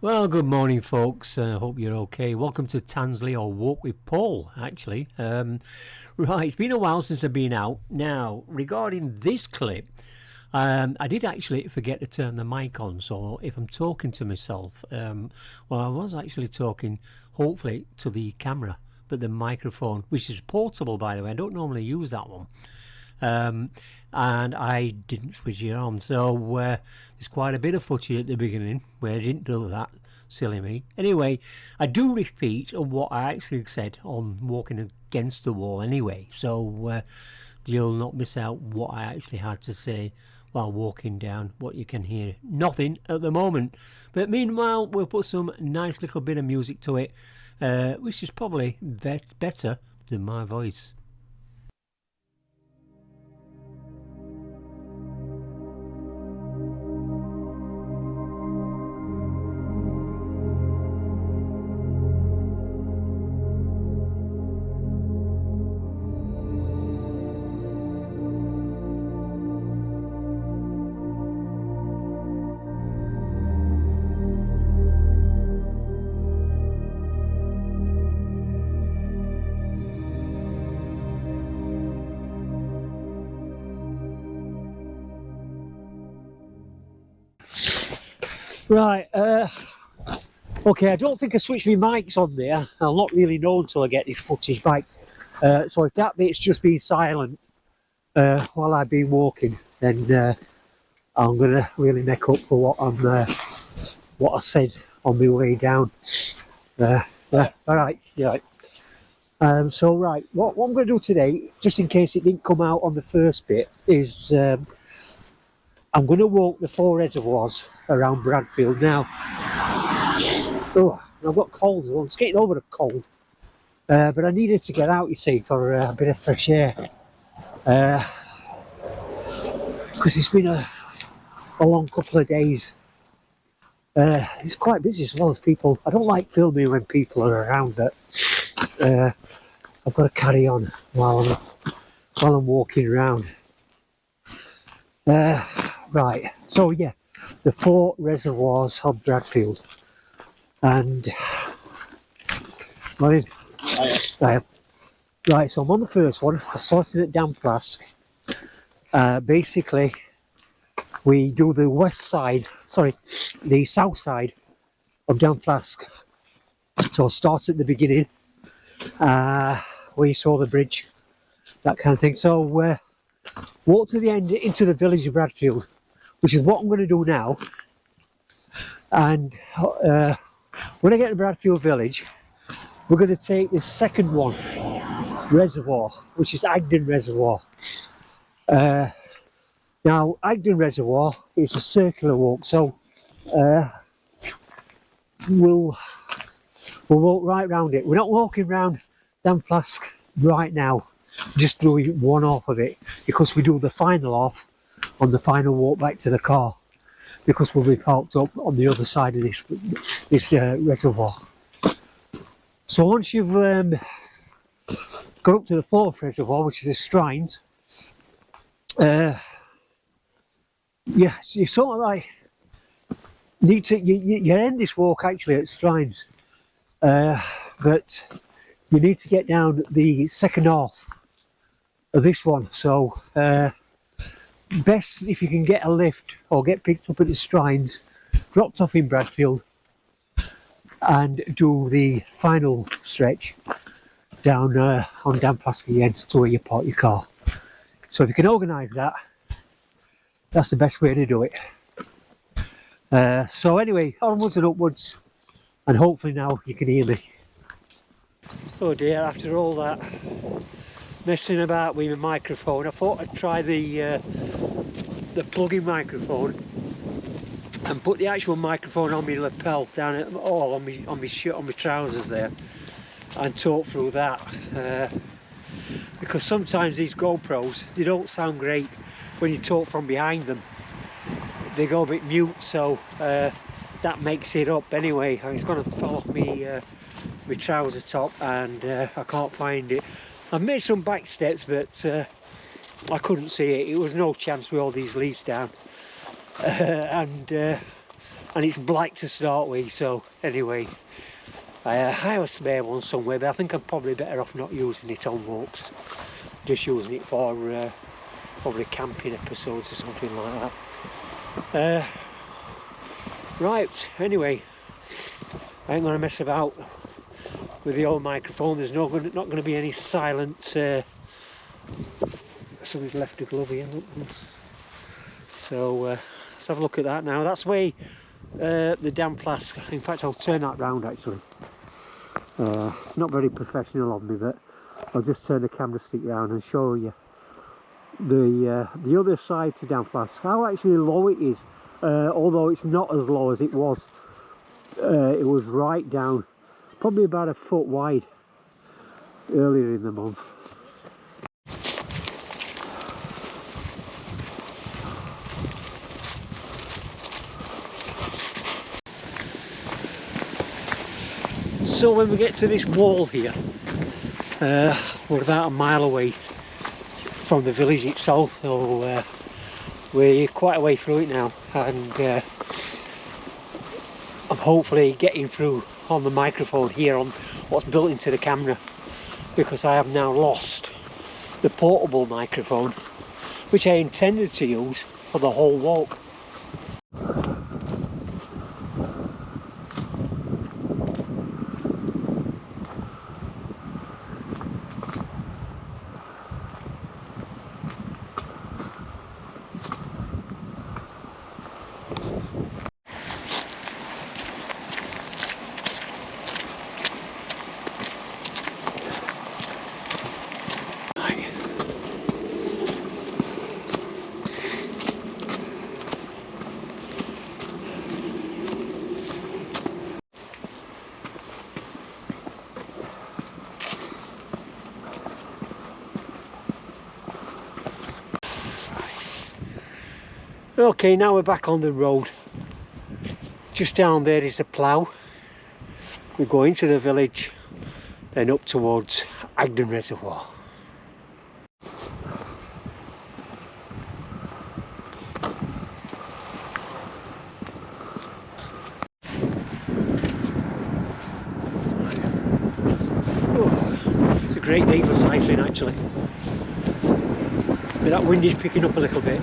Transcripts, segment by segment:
Well, good morning, folks. Hope you're okay. Welcome to Tansley or Walk with Paul, actually. Right, it's been a while since I've been out. Now, regarding this clip, I did actually forget to turn the mic on, so if I'm talking to myself, well, I was actually talking, hopefully, to the camera, but the microphone, which is portable, by the way. I don't normally use that one. And I didn't switch it on, so there's quite a bit of footage at the beginning where I didn't do that. Silly me. Anyway, I do repeat what I actually said on walking against the wall anyway, so you'll not miss out what I actually had to say while walking down. What you can hear, nothing at the moment, but meanwhile we'll put some nice little bit of music to it, which is probably better than my voice. Right, okay, I don't think I switched my mics on there. I'll not really know until I get this footage back. So if that bit's just been silent while I've been walking, then I'm going to really make up for what I said on my way down. Alright, yeah. So right, what I'm going to do today, just in case it didn't come out on the first bit, is I'm going to walk the 4 reservoirs around Bradfield now. Oh, I've got cold, so I'm getting over the cold. But I needed to get out, you see, for a bit of fresh air. Because it's been a long couple of days. It's quite busy as well as people. I don't like filming when people are around, but I've got to carry on while I'm walking around. Right, so yeah, the 4 reservoirs of Bradfield, and right, so I'm on the first one. I'm sorting at Dam Flask. Basically, we do the the south side of Dam Flask. So start at the beginning, where you saw the bridge, that kind of thing. So walk to the end into the village of Bradfield, which is what I'm going to do now. And when I get to Bradfield village, we're going to take the second one, reservoir, which is Agden Reservoir. Now, Agden Reservoir is a circular walk, so we'll walk right round it. We're not walking round Dam Flask right now, just doing one half of it, because we do the final half on the final walk back to the car, because we'll be parked up on the other side of this reservoir. So once you've got up to the 4th reservoir, which is the Strines, yeah, so you sort of like need to you end this walk actually at Strines, but you need to get down the second half of this one. So best if you can get a lift or get picked up at the Strines, dropped off in Bradfield, and do the final stretch down on Dam Flask again to where you park your car. So if you can organise that, that's the best way to do it. So anyway, onwards and upwards, and hopefully now you can hear me. Oh dear, after all that messing about with my microphone, I thought I'd try the plug-in microphone and put the actual microphone on my lapel down at on my shirt, on my trousers there, and talk through that, because sometimes these GoPros, they don't sound great when you talk from behind them. They go a bit mute, so that makes it up anyway. It's going to fall off my trouser top, and I can't find it. I've made some back steps, but I couldn't see it. It was no chance with all these leaves down. And and it's black to start with. So anyway, I have a spare one somewhere, but I think I'm probably better off not using it on walks, just using it for probably camping episodes or something like that. Right, anyway, I ain't gonna mess about with the old microphone. There's not going to be any silent. Somebody's left a glove here. So let's have a look at that now. That's where the damn flask. In fact, I'll turn that round actually. Not very professional of me, but I'll just turn the camera stick round and show you the other side to damn flask. How actually low it is, although it's not as low as it was. It was right down, probably about a foot wide earlier in the month. So when we get to this wall here, we're about a mile away from the village itself, so we're quite a way through it now, and I'm hopefully getting through on the microphone here on what's built into the camera, because I have now lost the portable microphone which I intended to use for the whole walk. Okay, now we're back on the road. Just down there is the plough. We go into the village, then up towards Agden Reservoir. Oh, it's a great day for cycling actually. But that wind is picking up a little bit.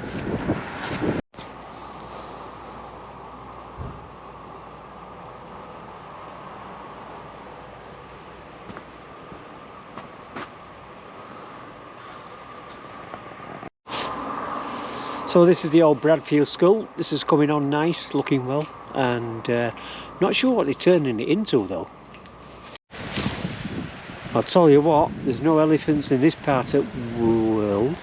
So this is the old Bradfield school. This is coming on nice, looking well, and not sure what they're turning it into though. I'll tell you what, there's no elephants in this part of the world.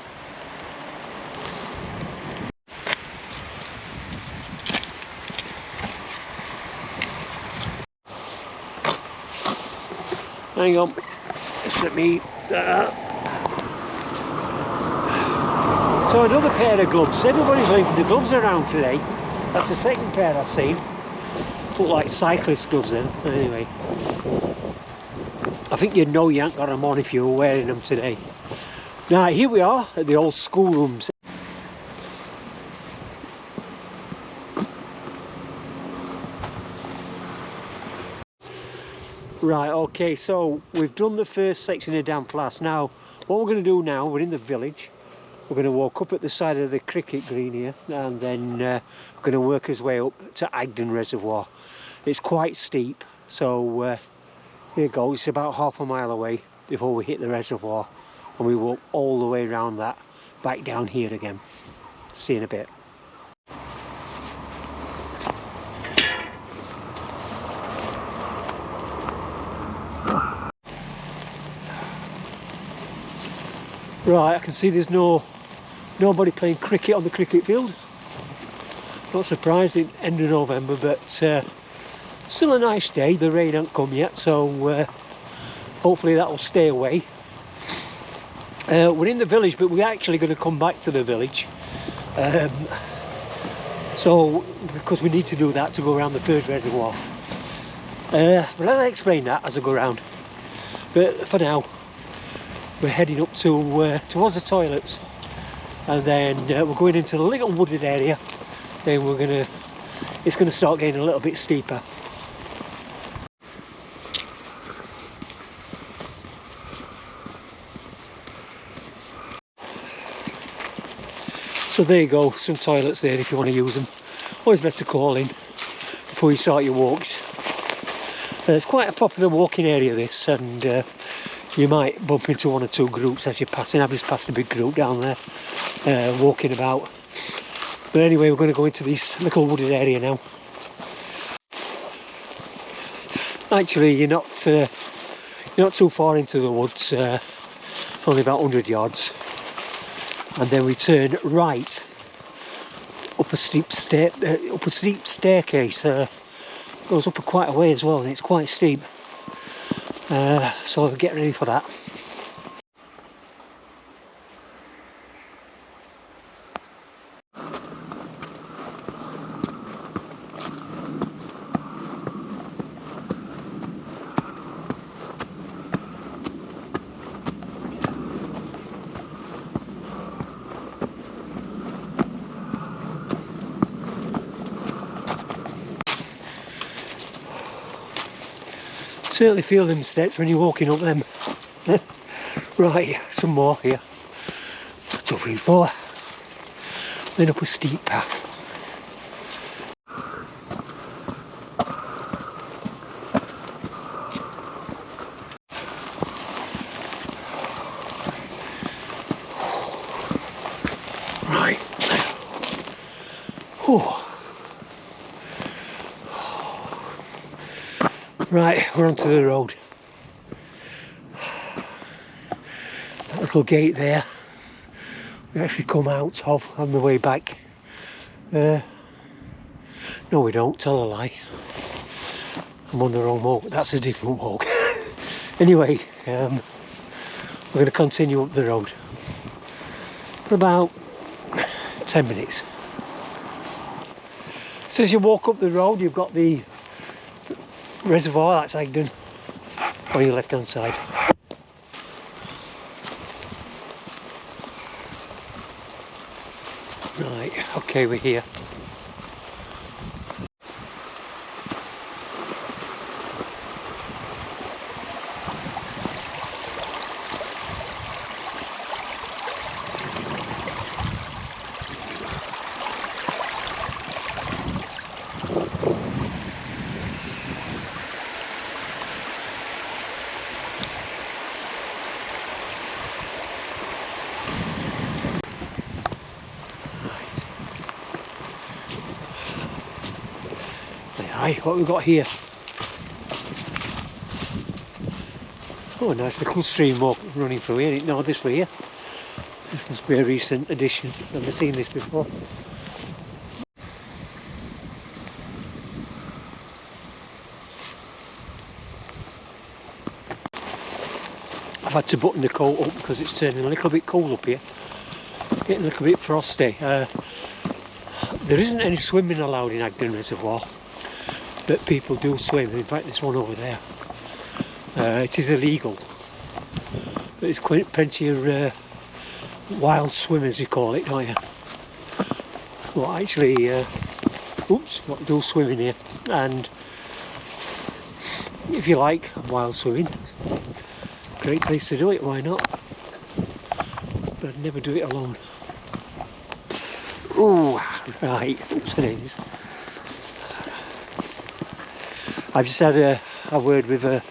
Hang on, just let me... So another pair of gloves. Everybody's leaving the gloves around today. That's the second pair I've seen. Look like cyclist gloves then. Anyway, I think you'd know you ain't got them on if you were wearing them today. Now here we are at the old schoolrooms. Right, okay, so we've done the first section of Damn Flask. Now, what we're going to do now, we're in the village. We're going to walk up at the side of the cricket green here, and then we're going to work his way up to Agden Reservoir. It's quite steep, so here it goes. It's about half a mile away before we hit the reservoir, and we walk all the way around that, back down here again. See you in a bit. Right, I can see there's nobody playing cricket on the cricket field. Not surprised, it's end of November, but still a nice day. The rain hasn't come yet, so hopefully that will stay away. We're in the village, but we're actually going to come back to the village. So, because we need to do that to go around the third reservoir. But I'll explain that as I go around. But for now, we're heading up to towards the toilets, and then we're going into the little wooded area. Then we're going to it's going to start getting a little bit steeper. So there you go, some toilets there if you want to use them. Always best to call in before you start your walks. It's quite a popular walking area this, and you might bump into one or two groups as you're passing. I've just passed a big group down there walking about. But anyway, we're going to go into this little wooded area now. Actually, you're not too far into the woods. It's only about 100 yards. And then we turn right up a steep staircase. Goes up quite a way as well, and it's quite steep. So get ready for that. Certainly feel them steps when you're walking up them. Right, some more here. 2, 3, 4. Then up a steep path. Right. Oh. Right, we're onto the road. That little gate there, we actually come out of on the way back. No we don't, tell a lie. I'm on the wrong walk, that's a different walk. Anyway, we're going to continue up the road for about 10 minutes. So as you walk up the road, you've got the reservoir, that's Agden, on your left hand side. Right, okay, we're here. Right, what have we got here? Oh, nice little stream walk running through here. No, this way here. This must be a recent addition. I've never seen this before. I've had to button the coat up because it's turning a little bit cold up here. Getting a little bit frosty. There isn't any swimming allowed in Agden Reservoir, but people do swim. In fact, there's one over there. It is illegal, but there's plenty of wild swimmers, you call it, don't you? Well, actually, what do swim in here, and if you like wild swimming, great place to do it. Why not? But I'd never do it alone. Oh, right. Oops, it is. I've just had a word with a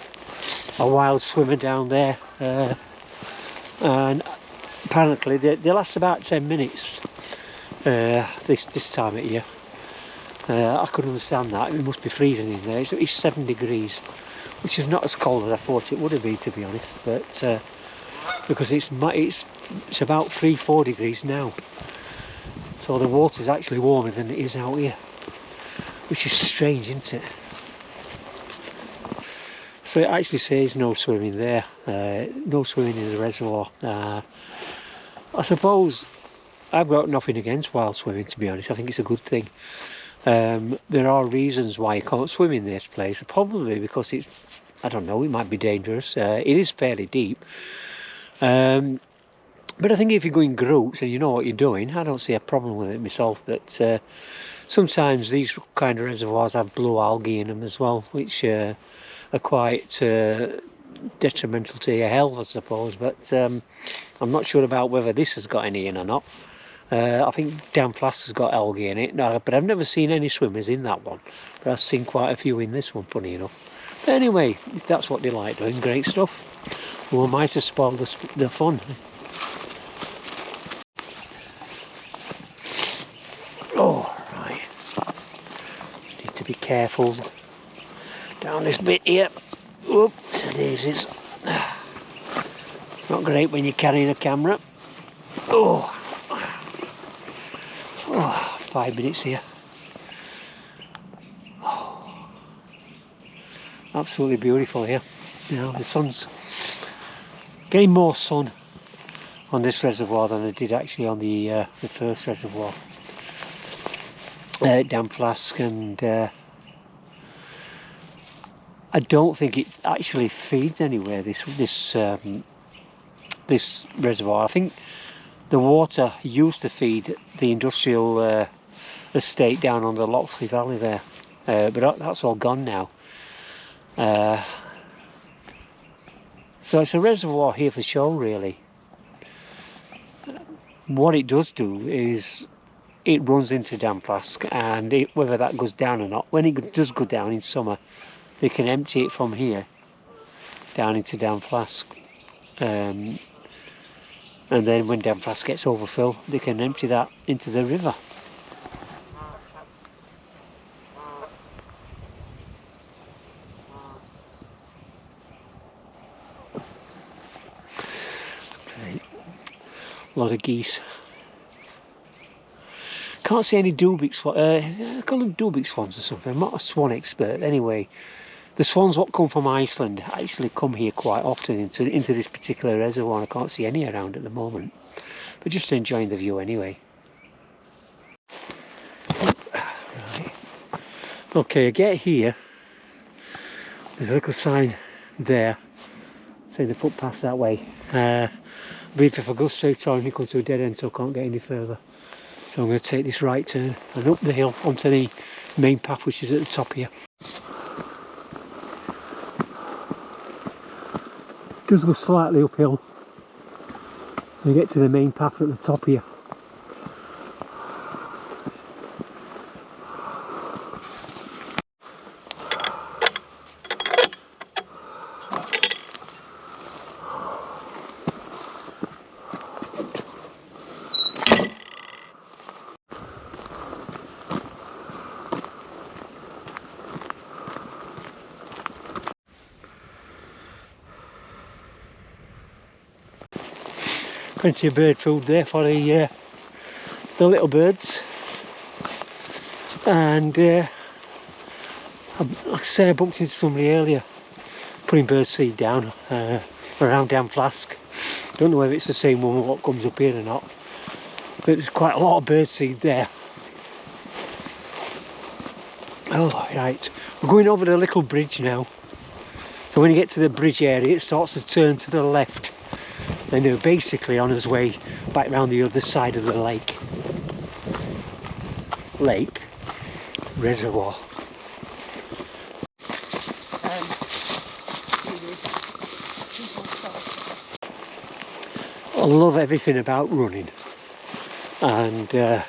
wild swimmer down there, and apparently they last about 10 minutes this time of year. I could understand that. It must be freezing in there. It's 7 degrees, which is not as cold as I thought it would have been, to be honest, but because it's about 3-4 degrees now, so the water's actually warmer than it is out here, which is strange, isn't it? So it actually says no swimming there, no swimming in the reservoir. I suppose I've got nothing against wild swimming, to be honest. I think it's a good thing. There are reasons why you can't swim in this place, probably because it's, I don't know, it might be dangerous. It is fairly deep. But I think if you go in groups and you know what you're doing, I don't see a problem with it myself. But sometimes these kind of reservoirs have blue algae in them as well, which are quite detrimental to your health, I suppose. But I'm not sure about whether this has got any in or not. I think Danflask has got algae in it, no, but I've never seen any swimmers in that one. But I've seen quite a few in this one, funny enough. But anyway, if that's what they like doing, great stuff. Who am I to spoil the fun? Oh, right. Need to be careful down this bit here. Oops, daisies. Not great when you're carrying a camera. Oh, 5 minutes here. Oh, absolutely beautiful here. You know, the sun's getting more sun on this reservoir than I did actually on the first reservoir. Danflask, and I don't think it actually feeds anywhere. This reservoir. I think the water used to feed the industrial estate down on the Loxley Valley there, but that's all gone now. So it's a reservoir here for show, really. What it does do is it runs into Danflask, and whether that goes down or not, when it does go down in summer, they can empty it from here down into Danflask. And then when Danflask gets overfilled, they can empty that into the river. Great. A lot of geese. Can't see any Dubik swans. I call them Dubik swans or something. I'm not a swan expert. Anyway, the swans what come from Iceland actually come here quite often into this particular reservoir. I can't see any around at the moment, but just enjoying the view anyway. Right. Okay, I get here. There's a little sign there saying the footpath's that way. I believe if I go straight on, you come to a dead end, so I can't get any further. So I'm going to take this right turn and up the hill onto the main path, which is at the top here. Just go slightly uphill and get to the main path at the top here. Plenty of bird food there for the little birds, and like I say, I bumped into somebody earlier putting bird seed down around Danflask. Don't know whether it's the same one what comes up here or not, but there's quite a lot of bird seed there. Oh, right, we're going over the little bridge now, so when you get to the bridge area it starts to turn to the left. And they're basically on his way back round the other side of the lake. Reservoir. I love everything about running, and I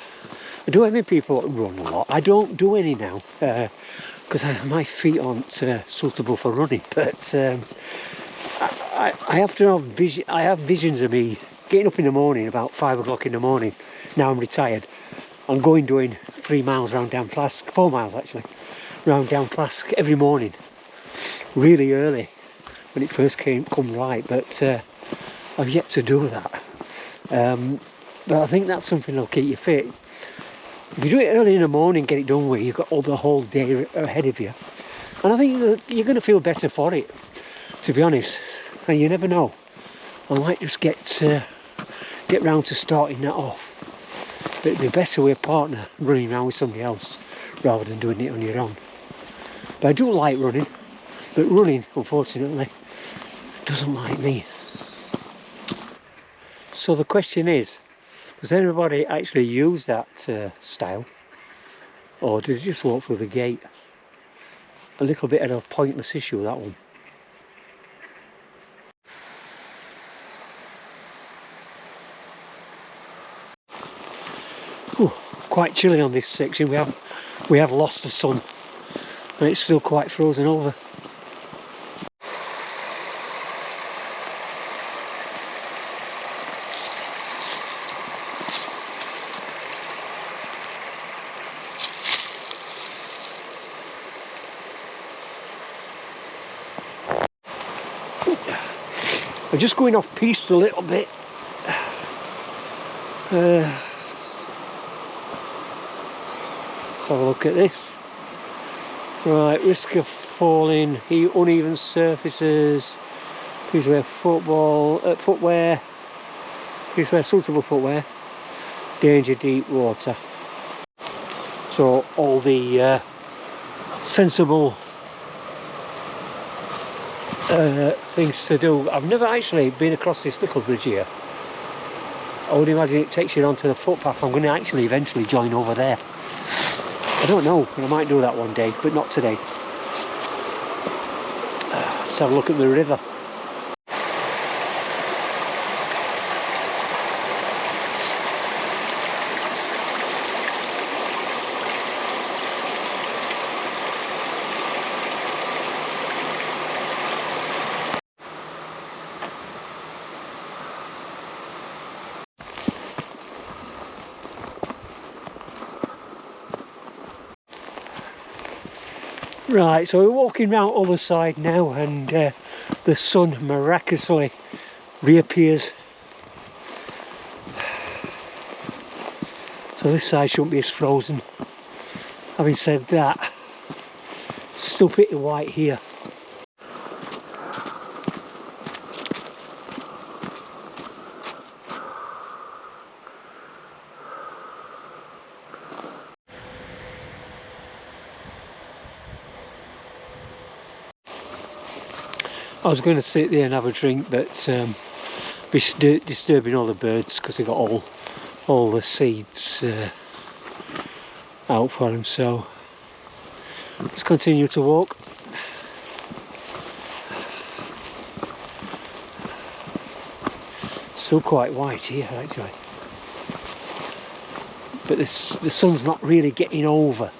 do envy people that run a lot. I don't do any now because my feet aren't suitable for running, but I have to have I have visions of me getting up in the morning about 5 o'clock in the morning. Now I'm retired. I'm doing 3 miles around Danflask, 4 miles actually, around Danflask every morning, really early when it first come right. But I've yet to do that. But I think that's something that'll keep you fit. If you do it early in the morning, get it done with, you've got all the whole day ahead of you, and I think you're going to feel better for it, to be honest. And you never know, I might just get round to starting that off. But it'd be better with a partner running around with somebody else rather than doing it on your own. But I do like running, but running, unfortunately, doesn't like me. So the question is, does anybody actually use that style, or does it just walk through the gate? A little bit of a pointless issue, that one. Ooh, quite chilly on this section. We have lost the sun, and it's still quite frozen over. I'm just going off piste a little bit. Let's have a look at this. Right, risk of falling, uneven surfaces. Please wear footwear. Please wear suitable footwear. Danger deep water. So all the sensible things to do. I've never actually been across this little bridge here. I would imagine it takes you onto the footpath. I'm going to actually eventually join over there. I don't know, but I might do that one day, but not today. Let's have a look at the river. Right, so we're walking round the other side now, and the sun miraculously reappears. So this side shouldn't be as frozen. Having said that, it's still pretty white here. I was going to sit there and have a drink, but be disturbing all the birds because they got all the seeds out for them. So let's continue to walk. Still quite white here actually, but the sun's not really getting over.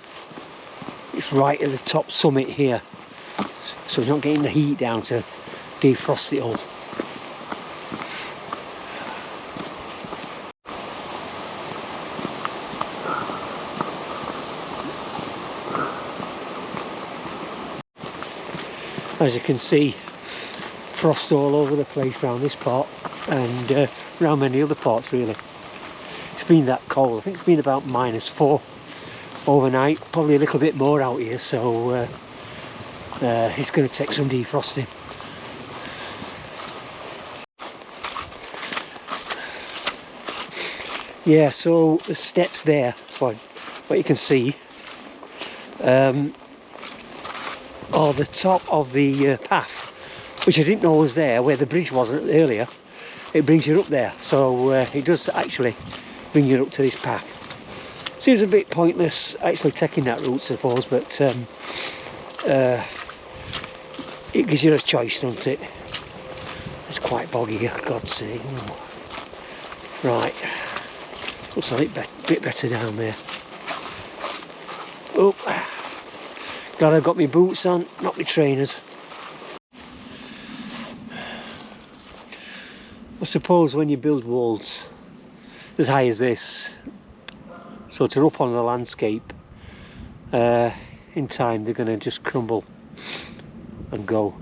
It's right at the top summit here. So it's not getting the heat down to defrost it all. As you can see, frost all over the place around this part, and around many other parts really. It's been that cold. I think it's been about -4 overnight, probably a little bit more out here, so it's going to take some defrosting. Yeah, so the steps there, what you can see, are the top of the path, which I didn't know was there, where the bridge wasn't earlier. It brings you up there, so it does actually bring you up to this path. Seems a bit pointless actually taking that route, I suppose, but it gives you a choice, doesn't it? It's quite boggy here, God's sake. Right, looks a bit better down there. Oh, glad I've got my boots on, not my trainers. I suppose when you build walls as high as this, so to up on the landscape, in time they're going to just crumble and go,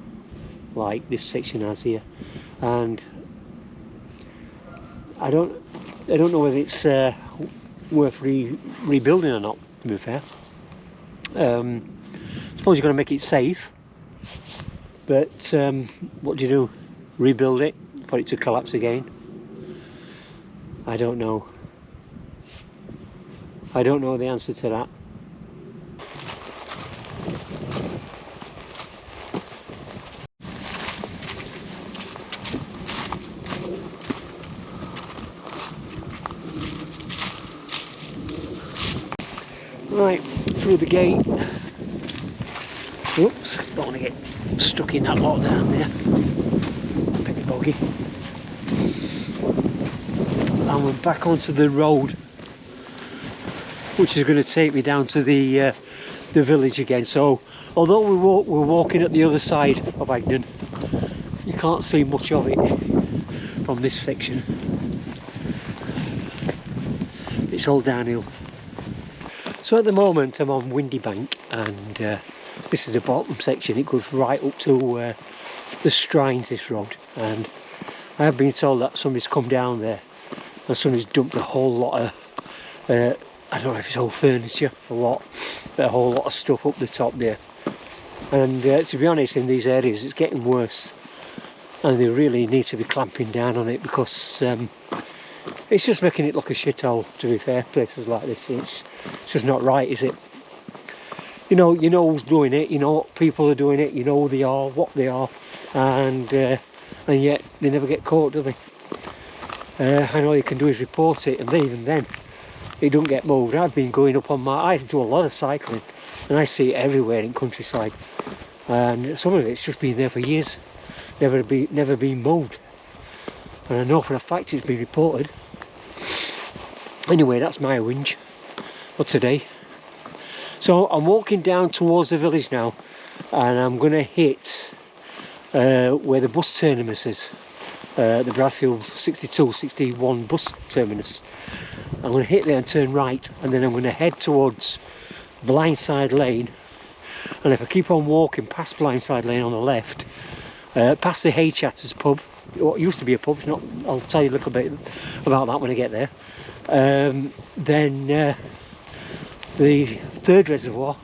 like this section has here. And I don't know whether it's worth rebuilding or not, to be fair. I suppose you're going to make it safe, but what do you do? Rebuild it for it to collapse again? I don't know. I don't know the answer to that. Right, through the gate. Oops, don't want to get stuck in that lot down there. Bit of boggy. And we're back onto the road, which is going to take me down to the village again. So although we're walking at the other side of Agden, you can't see much of it from this section. It's all downhill. So at the moment I'm on Windy Bank, and this is the bottom section. It goes right up to the Strines, this road, and I have been told that somebody's come down there and somebody's dumped a whole lot of I don't know if it's all furniture or what, but a whole lot of stuff up the top there. And to be honest, in these areas it's getting worse, and they really need to be clamping down on it, because it's just making it look a shithole, to be fair. Places like this, it's just not right, is it? You know who's doing it, you know what people are doing it, you know who they are, what they are, and yet they never get caught, do they? And all you can do is report it, and even then it don't get moved. I've been going up on I do a lot of cycling, and I see it everywhere in countryside, and some of it's just been there for years, never been moved, and I know for a fact it's been reported. Anyway, that's my whinge for today. So I'm walking down towards the village now, and I'm going to hit where the bus terminus is, the Bradfield 62-61 bus terminus. I'm going to hit there and turn right, and then I'm going to head towards Blindside Lane, and if I keep on walking past Blindside Lane on the left, past the Hay Chatters pub, what used to be a pub, it's not, I'll tell you a little bit about that when I get there, then the third reservoir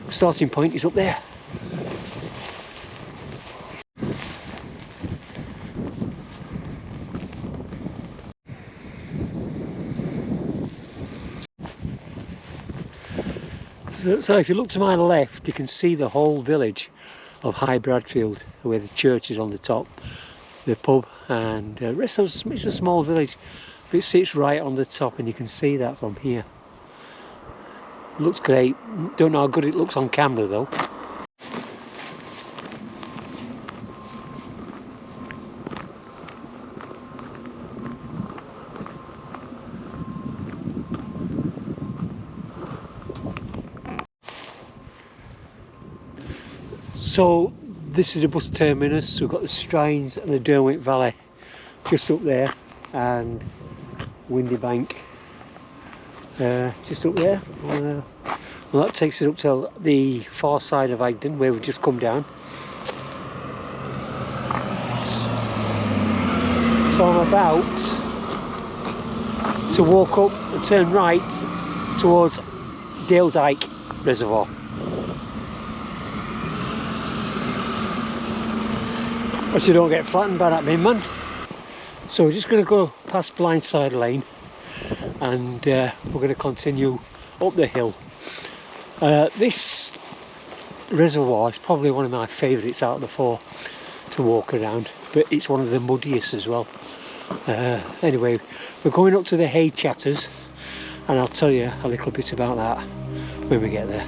starting point is up there. So if you look to my left, you can see the whole village of High Bradfield, where the church is on the top, the pub, and it's a small village, but it sits right on the top, and you can see that from here. It looks great. Don't know how good it looks on camera though. So this is the bus terminus. We've got the Strines and the Derwent Valley just up there, and Windy Bank just up there. Well, that takes us up to the far side of Agden, where we've just come down. So I'm about to walk up and turn right towards Dale Dyke Reservoir. But you don't get flattened by that bin man. So we're just going to go past Blindside Lane, and we're going to continue up the hill. This reservoir is probably one of my favourites out of the four to walk around, but it's one of the muddiest as well. Anyway, we're going up to the Hay Chatters, and I'll tell you a little bit about that when we get there.